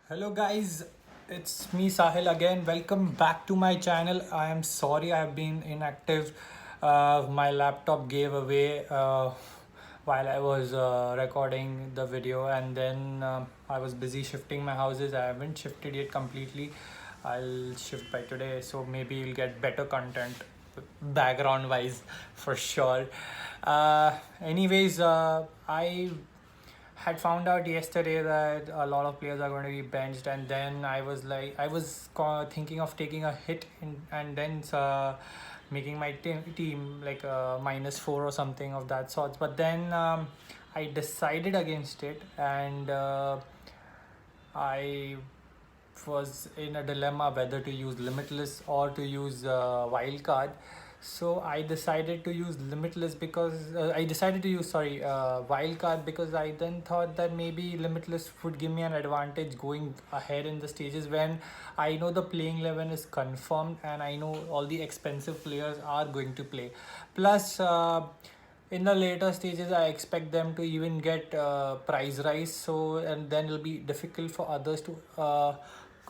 Hello guys, it's me Sahil again. Welcome back to my channel. I am sorry I have been inactive. My laptop gave away while I was recording the video, and then I was busy shifting my houses. I haven't shifted yet completely. I'll shift by today, so maybe you'll get better content background wise for sure. I had found out yesterday that a lot of players are going to be benched, and then thinking of taking a hit and then making my team like a -4 or something of that sort. But then I decided against it, and I was in a dilemma whether to use limitless or to use wildcard. So I decided to use limitless because I decided to use wildcard, because I then thought that maybe limitless would give me an advantage going ahead in the stages when I know the playing 11 is confirmed and I know all the expensive players are going to play. Plus, in the later stages I expect them to even get price rise, so and then it'll be difficult for others to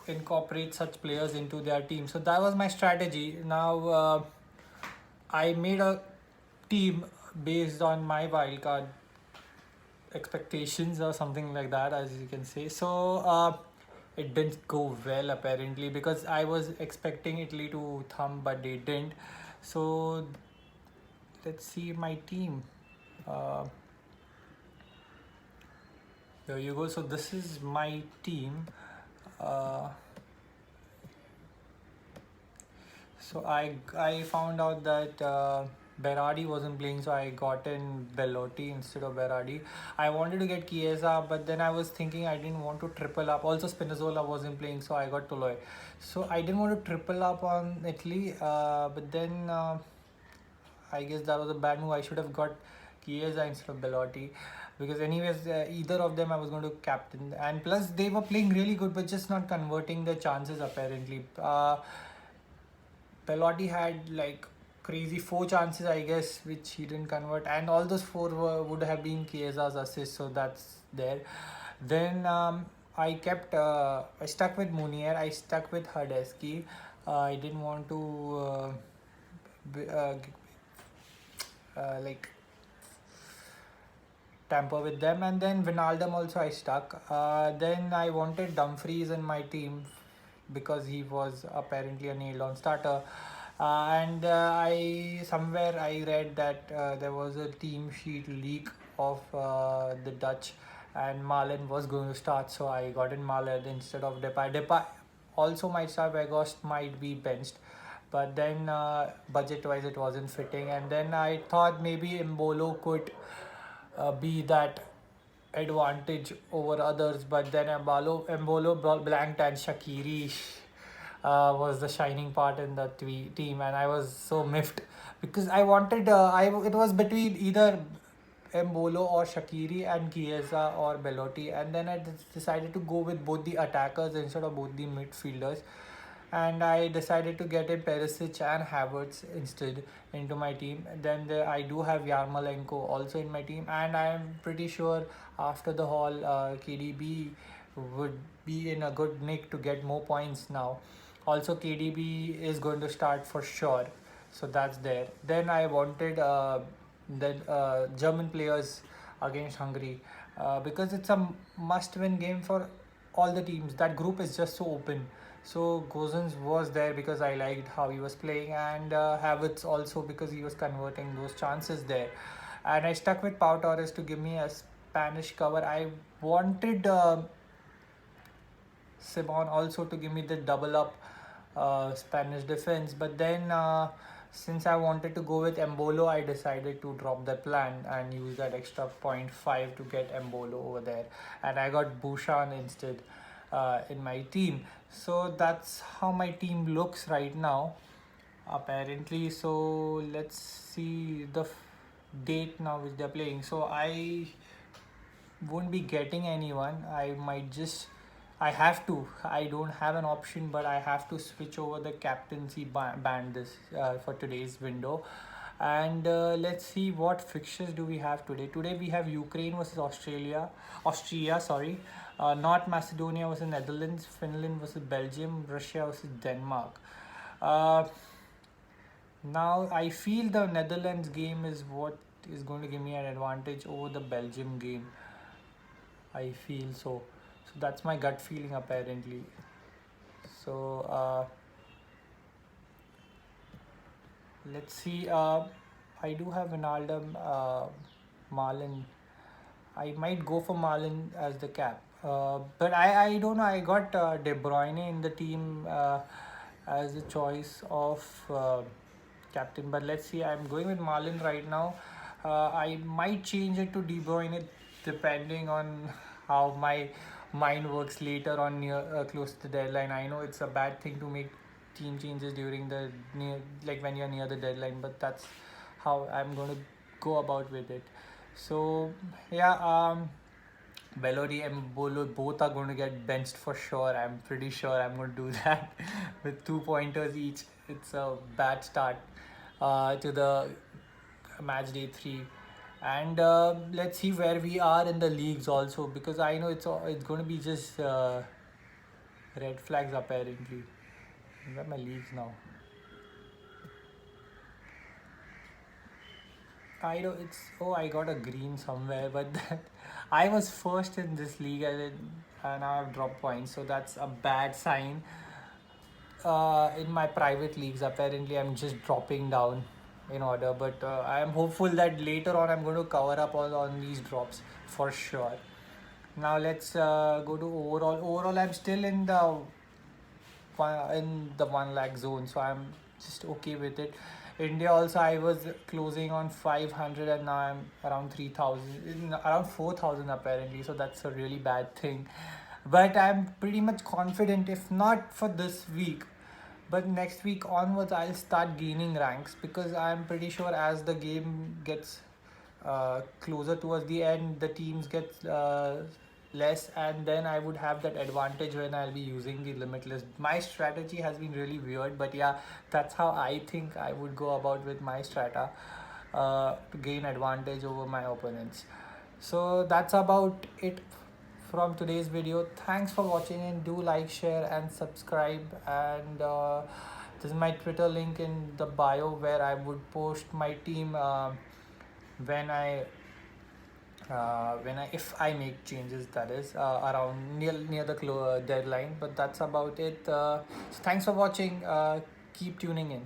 incorporate such players into their team. So that was my strategy. Now I made a team based on my wildcard expectations or something like that, as you can say. So it didn't go well apparently, because I was expecting Italy to thumb but they didn't. So let's see my team. uh, There you go. So this is my team. Uh, so I found out that Berardi wasn't playing, so I got in Belotti instead of Berardi. I wanted to get Chiesa, but then I was thinking I didn't want to triple up. Also, Spinazzola wasn't playing, so I got Toloi. So I didn't want to triple up on Italy, but then I guess that was a bad move. I should have got Chiesa instead of Belotti, because anyways either of them I was going to captain, and plus they were playing really good but just not converting the chances apparently. Belotti had like crazy 4 chances, I guess, which he didn't convert, and all those would have been Chiesa's assists, so that's there. Then I stuck with Munier, I stuck with Hardesky. I didn't want to b- like tamper with them. And then Vinaldum also I stuck. Then I wanted Dumfries in my team because he was apparently a nailed on starter. And I somewhere I read that there was a team sheet leak of the Dutch, and Malen was going to start, so I got in Malen instead of Depay. Depay also might start. Weghorst might be benched, but then budget wise it wasn't fitting, and then I thought maybe Mbolo could be that advantage over others, but then Embolo blanked, and Shaqiri was the shining part in the team, and I was so miffed because I wanted it was between either Embolo or Shaqiri and Chiesa or Belotti, and then I decided to go with both the attackers instead of both the midfielders, and I decided to get in Perisic and Havertz instead into my team. Then I do have Yarmolenko also in my team, and I am pretty sure after the haul, KDB would be in a good nick to get more points now. Also, KDB is going to start for sure, so that's there. Then I wanted the German players against Hungary, because it's a must-win game for all the teams. That group is just so open. So Gozens was there because I liked how he was playing, and Havertz also because he was converting those chances there. And I stuck with Pau Torres to give me a Spanish cover. I wanted Simon also to give me the double up Spanish defense, but then since I wanted to go with Embolo, I decided to drop the plan and use that extra point 0.5 to get Embolo over there, and I got Bouchan instead in my team. So that's how my team looks right now apparently. So let's see the date now which they're playing. So I won't be getting anyone. I have to. I don't have an option, but I have to switch over the captaincy band this for today's window. And let's see what fixtures do we have today. Today we have Ukraine versus Austria, sorry. North Macedonia versus Netherlands, Finland versus Belgium, Russia versus Denmark. Uh, Now I feel the Netherlands game is what is going to give me an advantage over the Belgium game. I feel so. So that's my gut feeling apparently. So let's see. I do have Ronaldo, Marlon. I might go for Marlon as the cap. But I don't know. I got De Bruyne in the team as a choice of captain. But let's see. I'm going with Marlon right now. I might change it to De Bruyne depending on how my mind works later on near close to the deadline. I know it's a bad thing to make team changes during the near, like when you're near the deadline, but that's how I'm going to go about with it. So yeah, Bellery and Bolo both are going to get benched for sure. I'm pretty sure I'm going to do that with 2 pointers each. It's a bad start to the match day 3. And let's see where we are in the leagues also, because I know it's going to be just red flags apparently. Where are my leagues now? I know it's, oh, I got a green somewhere, but that, I was first in this league and now I've dropped points, so that's a bad sign. In my private leagues, apparently I'm just dropping down in order, but I am hopeful that later on I'm going to cover up all on these drops for sure. Now let's go to overall. Overall, I'm still in the 1 lakh zone, so I'm just okay with it. India also, I was closing on 500 and now I'm around 3000, around 4000 apparently, so that's a really bad thing. But I'm pretty much confident, if not for this week, but next week onwards I'll start gaining ranks, because I'm pretty sure as the game gets closer towards the end, the teams get less, and then I would have that advantage when I'll be using the limitless. My strategy has been really weird, but yeah, that's how I think I would go about with my strata to gain advantage over my opponents. So that's about it from today's video. Thanks for watching, and do like, share and subscribe. And this is my Twitter link in the bio, where I would post my team when I if I make changes, that is around near the deadline. But that's about it. So thanks for watching. Keep tuning in.